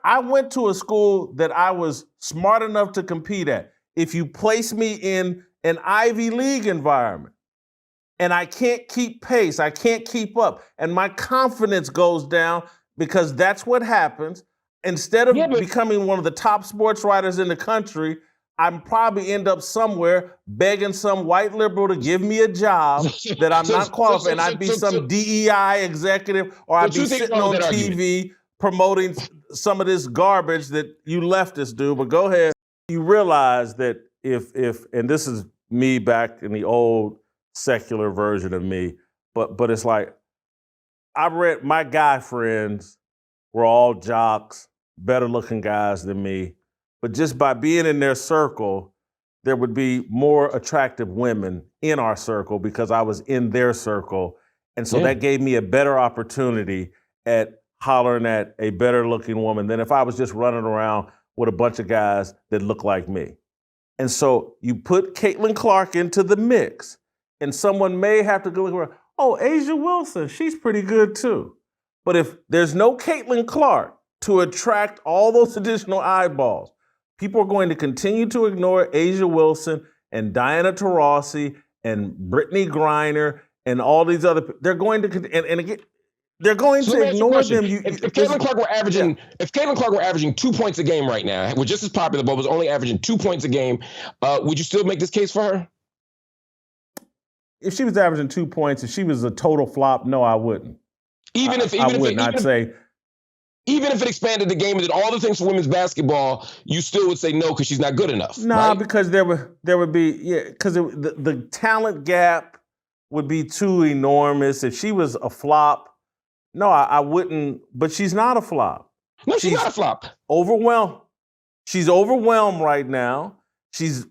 I went to a school that I was smart enough to compete at. If you place me in an Ivy League environment and I can't keep pace, I can't keep up, and my confidence goes down because that's what happens. Instead of becoming one of the top sports writers in the country, I'm probably end up somewhere begging some white liberal to give me a job that I'm not qualified, and I'd be some DEI executive, or I'd be sitting on TV promoting some of this garbage that you leftists do. But go ahead. You realize that if and this is me back in the old secular version of me, but it's like I read my guy friends were all jocks, better looking guys than me. But just by being in their circle, there would be more attractive women in our circle because I was in their circle. And so that gave me a better opportunity at hollering at a better looking woman than if I was just running around with a bunch of guys that look like me. And so you put Caitlin Clark into the mix, and someone may have to go look around, oh, Asia Wilson, she's pretty good too. But if there's no Caitlin Clark to attract all those additional eyeballs, people are going to continue to ignore Asia Wilson and Diana Taurasi and Brittany Griner and all these other. They're going to and again, they're going to ignore them. If Caitlin Clark were averaging 2 points a game right now, was just as popular, but was only averaging 2 points a game, would you still make this case for her? If she was averaging 2 points, if she was a total flop, no, I wouldn't. Even if it expanded the game and did all the things for women's basketball, you still would say no because she's not good enough. Nah, right? Because there would be because the talent gap would be too enormous. If she was a flop, no, I wouldn't. But she's not a flop. No, she's not a flop. Overwhelmed. She's overwhelmed right now. She's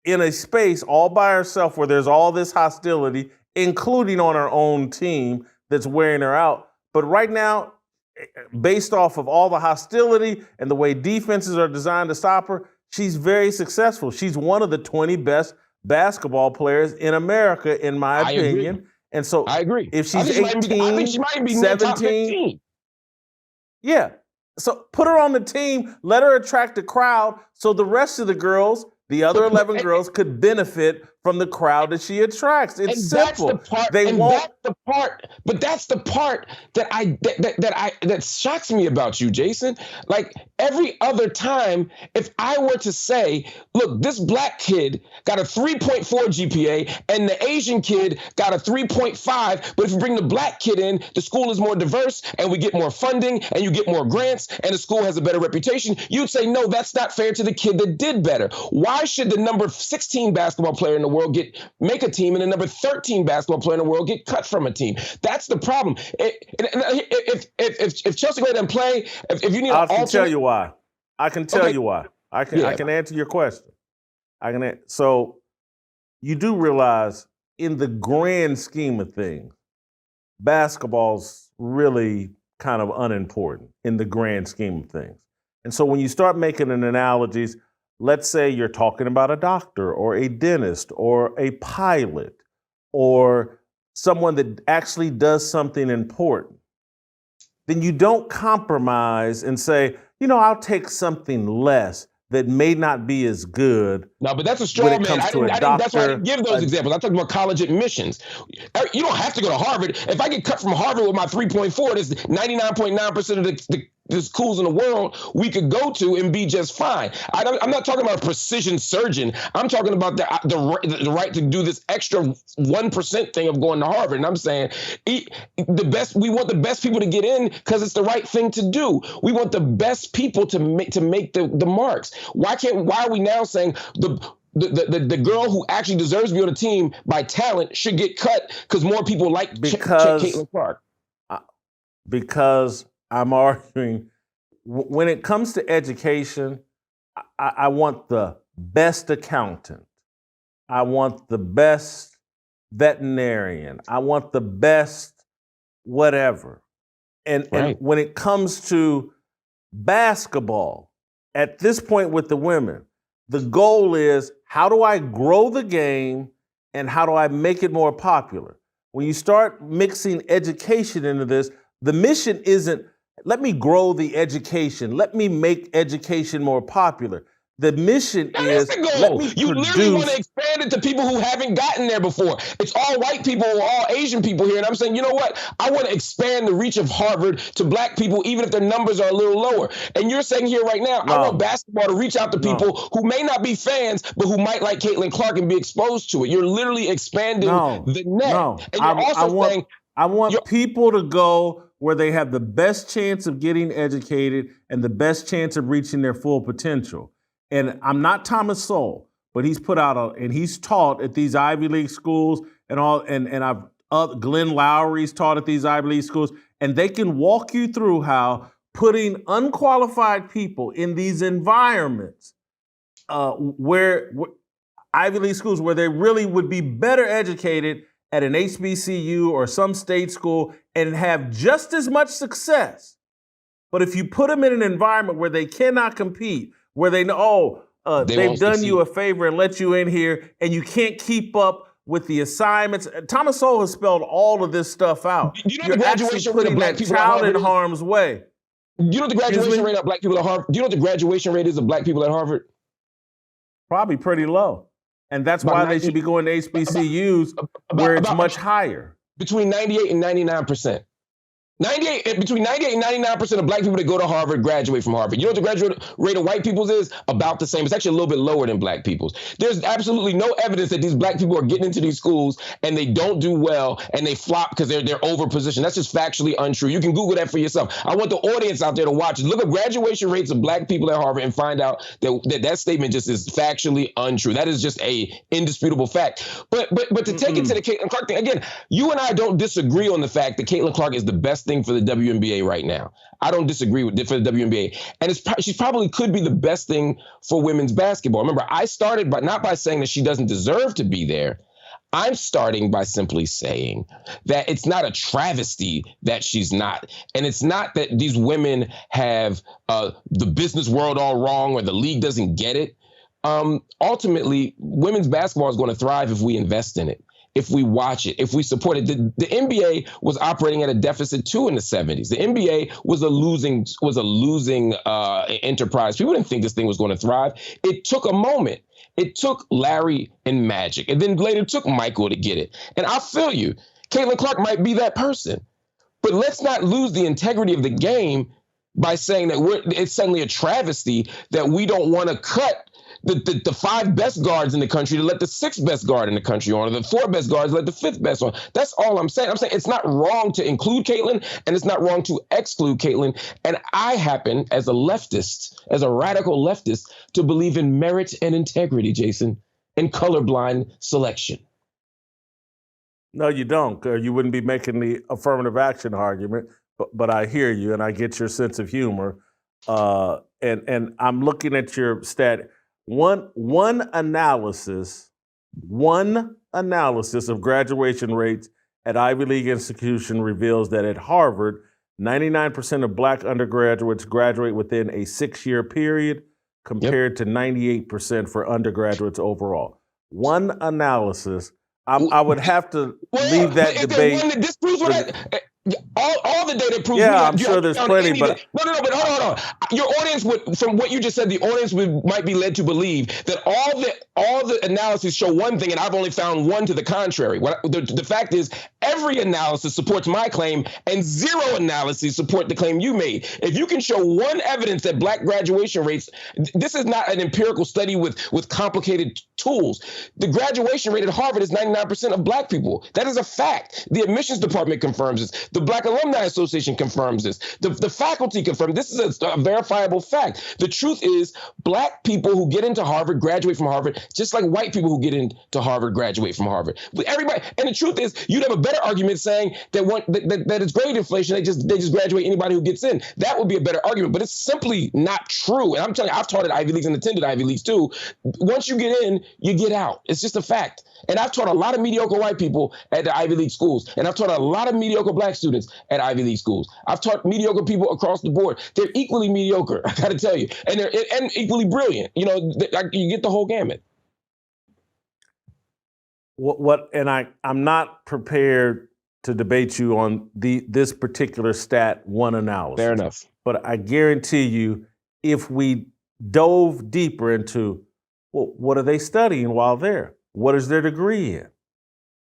in a space all by herself where there's all this hostility, including on her own team, that's wearing her out. But right now, based off of all the hostility and the way defenses are designed to stop her, she's very successful. She's one of the 20 best basketball players in America, in my opinion. Agree. And so I agree. If she's 18, I think she might be 17, yeah. So put her on the team, let her attract a crowd so the rest of the girls, the other 11 girls, could benefit from the crowd that she attracts. It's simple. That's the part that shocks me about you, Jason. Like every other time, if I were to say, look, this black kid got a 3.4 GPA and the Asian kid got a 3.5, but if you bring the black kid in, the school is more diverse and we get more funding and you get more grants and the school has a better reputation, you'd say, no, that's not fair to the kid that did better. Why should the number 16 basketball player in the world make a team and the number 13 basketball player in the world get cut from a team? That's the problem. If Chelsea go ahead and play, if you need, I can tell you why. I can tell you why. I can answer your question. So you do realize, in the grand scheme of things, basketball's really kind of unimportant in the grand scheme of things. And so when you start making an analogies, let's say you're talking about a doctor or a dentist or a pilot or someone that actually does something important, then you don't compromise and say, I'll take something less that may not be as good. No, but that's a straw man. That's why I didn't give those examples. I talked about college admissions. You don't have to go to Harvard. If I get cut from Harvard with my 3.4, there's 99.9% of the schools in the world we could go to and be just fine. I'm not talking about a precision surgeon. I'm talking about the right to do this extra 1% thing of going to Harvard. And I'm saying we want the best people to get in because it's the right thing to do. We want the best people to make the marks. Why are we now saying the girl who actually deserves to be on the team by talent should get cut because more people like Caitlin Clark? Because I'm arguing, when it comes to education, I want the best accountant. I want the best veterinarian. I want the best whatever. And when it comes to basketball, at this point with the women, the goal is, how do I grow the game and how do I make it more popular? When you start mixing education into this, the mission isn't let me grow the education. Let me make education more popular. The mission is, the goal. let me You produce. literally want to expand it to people who haven't gotten there before. It's all white people or all Asian people here. And I'm saying, you know what? I want to expand the reach of Harvard to black people, even if their numbers are a little lower. And you're saying here right now, I want basketball to reach out to people who may not be fans, but who might like Caitlin Clark and be exposed to it. You're literally expanding the net. And you're also saying, I want people to go where they have the best chance of getting educated and the best chance of reaching their full potential. And I'm not Thomas Sowell, but he's put out and he's taught at these Ivy League schools and all, and Glenn Lowry's taught at these Ivy League schools, and they can walk you through how putting unqualified people in these environments where Ivy League schools where they really would be better educated at an HBCU or some state school and have just as much success. But if you put them in an environment where they cannot compete, where they know, they've done you a favor and let you in here, and you can't keep up with the assignments. Thomas Sowell has spelled all of this stuff out. You know, the graduation rate of black people child in harm's way. You know the graduation rate of black people at Harvard? Do you know what the graduation rate is of black people at Harvard? Probably pretty low. And that's why they should be going to HBCUs where it's much higher. Between 98 and 99%. Between 98 and 99% of black people that go to Harvard graduate from Harvard. You know what the graduate rate of white people's is? About the same. It's actually a little bit lower than black people's. There's absolutely no evidence that these black people are getting into these schools and they don't do well and they flop because they're over positioned. That's just factually untrue. You can Google that for yourself. I want the audience out there to watch it. Look at graduation rates of black people at Harvard and find out that statement just is factually untrue. That is just a indisputable fact. But to take it to the Caitlin Clark thing, again, you and I don't disagree on the fact that Caitlin Clark is the best thing for the WNBA right now. I don't disagree with it for the WNBA. And she probably could be the best thing for women's basketball. Remember, I started not by saying that she doesn't deserve to be there. I'm starting by simply saying that it's not a travesty that she's not. And it's not that these women have the business world all wrong or the league doesn't get it. Ultimately, women's basketball is going to thrive if we invest in it, if we watch it, if we support it. The NBA was operating at a deficit too in the 70s. The NBA was a losing enterprise. People didn't think this thing was going to thrive. It took a moment. It took Larry and Magic, and then later took Michael to get it. And I feel you. Caitlin Clark might be that person. But let's not lose the integrity of the game by saying that it's suddenly a travesty that we don't want to cut the 5 best guards in the country to let the 6th best guard in the country on, or the 4 best guards to let the 5th best on. That's all I'm saying. I'm saying it's not wrong to include Caitlin, and it's not wrong to exclude Caitlin. And I happen, as a leftist, as a radical leftist, to believe in merit and integrity, Jason, and colorblind selection. No, you don't. You wouldn't be making the affirmative action argument, but I hear you, and I get your sense of humor. And I'm looking at your stat. One analysis of graduation rates at Ivy League institution reveals that at Harvard, 99% of black undergraduates graduate within a 6-year period, compared to 98% for undergraduates overall. One analysis. I would have to leave that debate. One that disproves what all the data proves. Yeah, I'm sure there's plenty, but but hold on. Your audience would, from what you just said, the audience might be led to believe that all the analyses show one thing, and I've only found one to the contrary. The fact is, every analysis supports my claim, and 0 analyses support the claim you made. If you can show one evidence that black graduation rates, this is not an empirical study with complicated tools. The graduation rate at Harvard is 99% of black people. That is a fact. The admissions department confirms this. The Black Alumni Association confirms this. The faculty confirm this is a verifiable fact. The truth is, black people who get into Harvard graduate from Harvard, just like white people who get into Harvard graduate from Harvard. Everybody, and the truth is, you'd have a better argument saying that it's grade inflation. They just graduate anybody who gets in. That would be a better argument, but it's simply not true. And I'm telling you, I've taught at Ivy Leagues and attended Ivy Leagues too. Once you get in, you get out. It's just a fact. And I've taught a lot of mediocre white people at the Ivy League schools, and I've taught a lot of mediocre black students at Ivy League schools. I've taught mediocre people across the board. They're equally mediocre, I got to tell you, and they're equally brilliant. You know, you get the whole gamut. And I'm not prepared to debate you on this particular stat one analysis. Fair enough. But I guarantee you, if we dove deeper into, well, what are they studying while there? What is their degree in?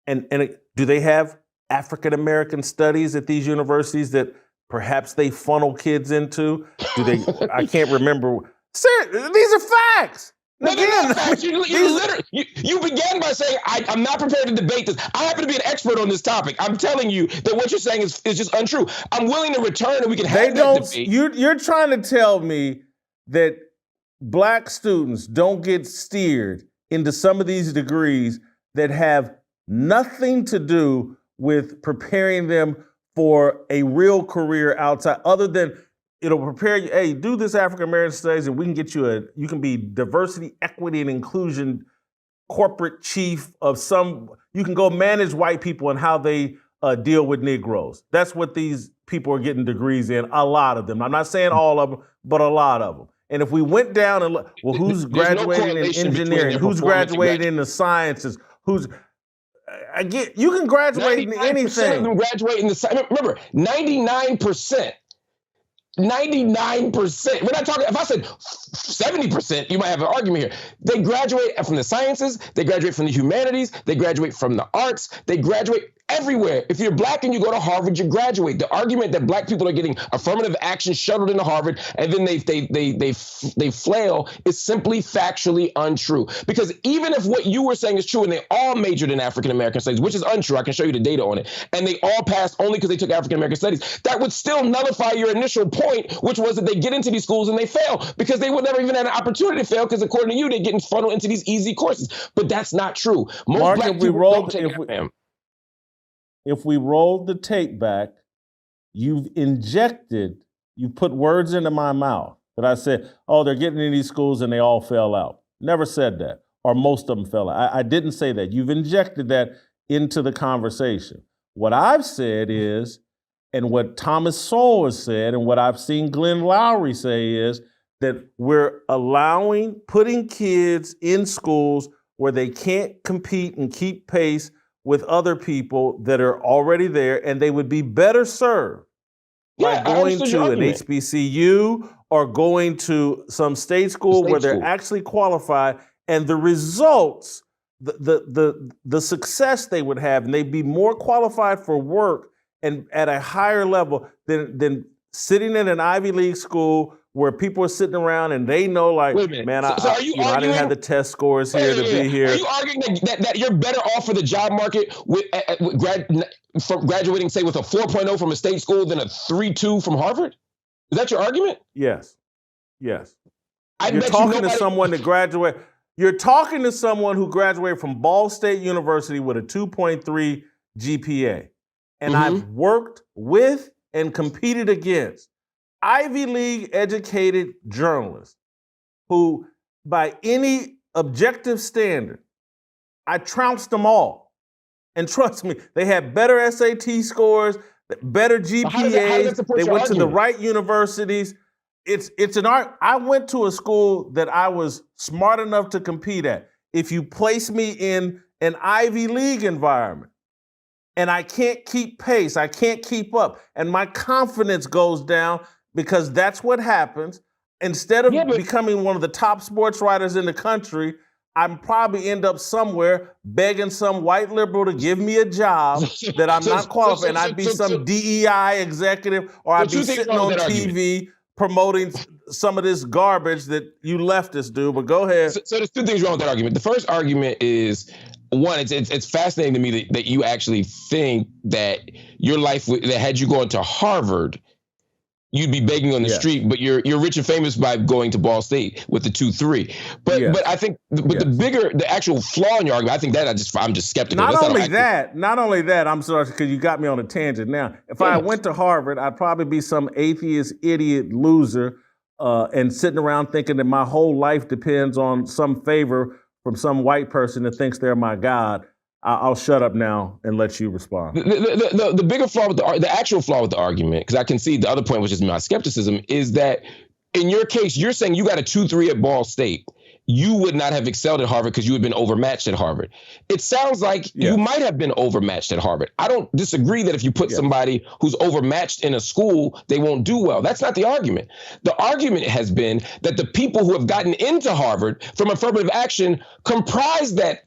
And do they have African American studies at these universities that perhaps they funnel kids into? Do they? I can't remember. Sir, these are facts. No, they're not facts. You began by saying, I'm not prepared to debate this. I happen to be an expert on this topic. I'm telling you that what you're saying is just untrue. I'm willing to return and we can have that debate. You're trying to tell me that Black students don't get steered into some of these degrees that have nothing to do with preparing them for a real career outside, other than it'll prepare you, hey, do this African American studies and we can get you you can be diversity, equity, and inclusion corporate chief of you can go manage white people and how they deal with Negroes. That's what these people are getting degrees in, a lot of them. I'm not saying all of them, but a lot of them. And if we went down and look, well, who's graduating in engineering? Who's graduating in the sciences? You can graduate in anything. Of them graduate in the, remember, 99%. 99%. We're not talking, if I said 70%, you might have an argument here. They graduate from the sciences, they graduate from the humanities, they graduate from the arts, they graduate everywhere. If you're Black and you go to Harvard, you graduate. The argument that Black people are getting affirmative action shuttled into Harvard and then they flail is simply factually untrue. Because even if what you were saying is true and they all majored in African American studies, which is untrue, I can show you the data on it, and they all passed only because they took African American studies, that would still nullify your initial point, which was that they get into these schools and they fail because they would never even have an opportunity to fail because according to you, they're getting funneled into these easy courses. But that's not true. Most Mark, Black people don't take FM. If we rolled the tape back, you put words into my mouth that I said, oh, they're getting in these schools and they all fell out. Never said that, or most of them fell out. I didn't say that. You've injected that into the conversation. What I've said is, and what Thomas Sowell has said, and what I've seen Glenn Lowry say is that we're putting kids in schools where they can't compete and keep pace with other people that are already there, and they would be better served by going to an HBCU or going to some state school where they're actually qualified, and the results, the success they would have, and they'd be more qualified for work and at a higher level than sitting in an Ivy League school where people are sitting around and they know, like, man, I didn't have the test scores here to be here. Are you arguing that you're better off for the job market for graduating, say, with a 4.0 from a state school than a 3.2 from Harvard? Is that your argument? Yes. You're talking to someone who graduated from Ball State University with a 2.3 GPA. And I've worked with and competed against Ivy League educated journalists who, by any objective standard, I trounced them all. And trust me, they had better SAT scores, better GPAs, they went to the right universities. It's an art. I went to a school that I was smart enough to compete at. If you place me in an Ivy League environment and I can't keep pace, I can't keep up, and my confidence goes down, because that's what happens. Instead of becoming one of the top sports writers in the country, I'm probably end up somewhere begging some white liberal to give me a job that I'm not qualified, and I'd be some DEI executive, or I'd be sitting on TV promoting some of this garbage that you leftists do. But go ahead. So there's two things wrong with that argument. The first argument is, one, it's fascinating to me that you actually think that your life, that had you gone to Harvard, you'd be begging on the street, but you're rich and famous by going to Ball State with the 2.3. But I think the actual flaw in your argument, I think that I'm just skeptical. Not only that, I'm sorry, because you got me on a tangent now. If I went to Harvard, I'd probably be some atheist, idiot, loser, and sitting around thinking that my whole life depends on some favor from some white person that thinks they're my God. I'll shut up now and let you respond. The bigger flaw with the actual flaw with the argument, because I can see the other point, which is my skepticism, is that in your case, you're saying you got a 2.3 at Ball State. you would not have excelled at Harvard because you had been overmatched at Harvard. It sounds like you might have been overmatched at Harvard. I don't disagree that if you put somebody who's overmatched in a school, they won't do well. That's not the argument. The argument has been that the people who have gotten into Harvard from affirmative action comprise that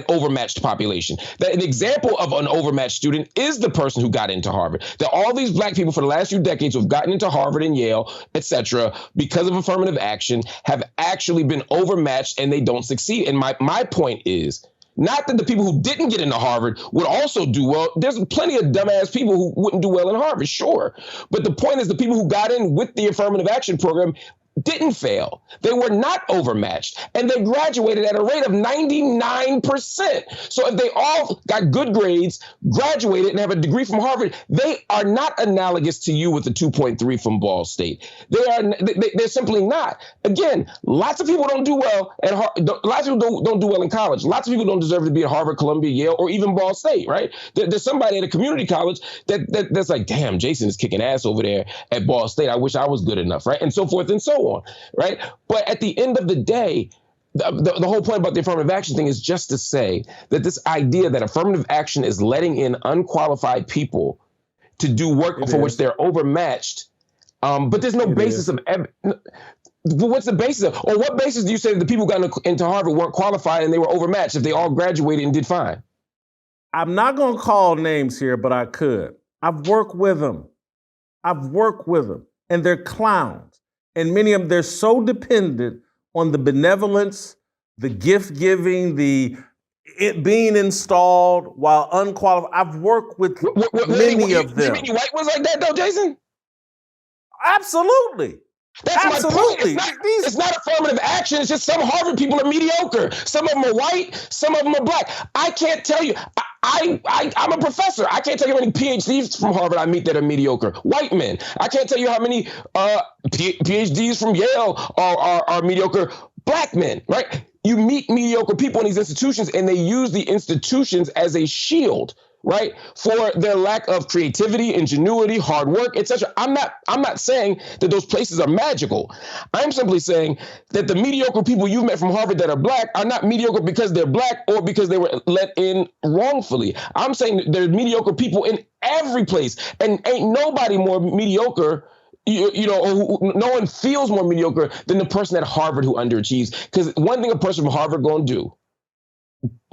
overmatched population. That an example of an overmatched student is the person who got into Harvard. That all these black people for the last few decades who have gotten into Harvard and Yale, et cetera, because of affirmative action, have actually been overmatched and they don't succeed. And my point is not that the people who didn't get into Harvard would also do well. There's plenty of dumbass people who wouldn't do well in Harvard, sure. But the point is the people who got in with the affirmative action program didn't fail. They were not overmatched, and they graduated at a rate of 99%. So if they all got good grades, graduated, and have a degree from Harvard, they are not analogous to you with the 2.3 from Ball State. They're simply not. Again, lots of people don't do well at Harvard. Lots of people don't do well in college. Lots of people don't deserve to be at Harvard, Columbia, Yale, or even Ball State, right? There's somebody at a community college that's like, damn, Jason is kicking ass over there at Ball State. I wish I was good enough, right? And so forth and so on. Right. But at the end of the day, the whole point about the affirmative action thing is just to say that this idea that affirmative action is letting in unqualified people to do work for which they're overmatched. But there's no basis of what's the basis of, or what basis do you say that the people who got into Harvard weren't qualified and they were overmatched if they all graduated and did fine? I'm not going to call names here, but I could. I've worked with them. And they're clowns. And many of them, they're so dependent on the benevolence, the gift giving, it being installed while unqualified. I've worked with many of them. You mean white ones like that though, Jason? Absolutely. That's Absolutely. my point. It's not affirmative action. It's just some Harvard people are mediocre. Some of them are white. Some of them are black. I can't tell you. I'm a professor. I can't tell you how many PhDs from Harvard I meet that are mediocre. White men. I can't tell you how many PhDs from Yale are mediocre. Black men, right? You meet mediocre people in these institutions, and they use the institutions as a shield, right, for their lack of creativity, ingenuity, hard work, etc. I'm not saying that those places are magical. I'm simply saying that the mediocre people you've met from Harvard that are black are not mediocre because they're black or because they were let in wrongfully. I'm saying that there's mediocre people in every place, and ain't nobody more mediocre. No one feels more mediocre than the person at Harvard who underachieves. Because one thing a person from Harvard gonna do,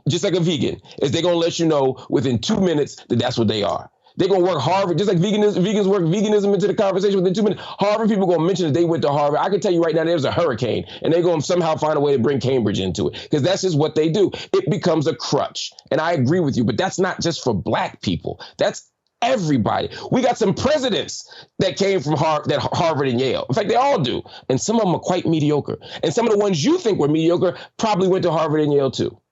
just like a vegan, is they're going to let you know within 2 minutes that that's what they are. They're going to work Harvard, just like vegans work veganism into the conversation within 2 minutes. Harvard people going to mention that they went to Harvard. I can tell you right now, there's a hurricane, and they're going to somehow find a way to bring Cambridge into it, because that's just what they do. It becomes a crutch. And I agree with you, but that's not just for black people. That's everybody. We got some presidents that came from Harvard and Yale. In fact, they all do. And some of them are quite mediocre. And some of the ones you think were mediocre probably went to Harvard and Yale too.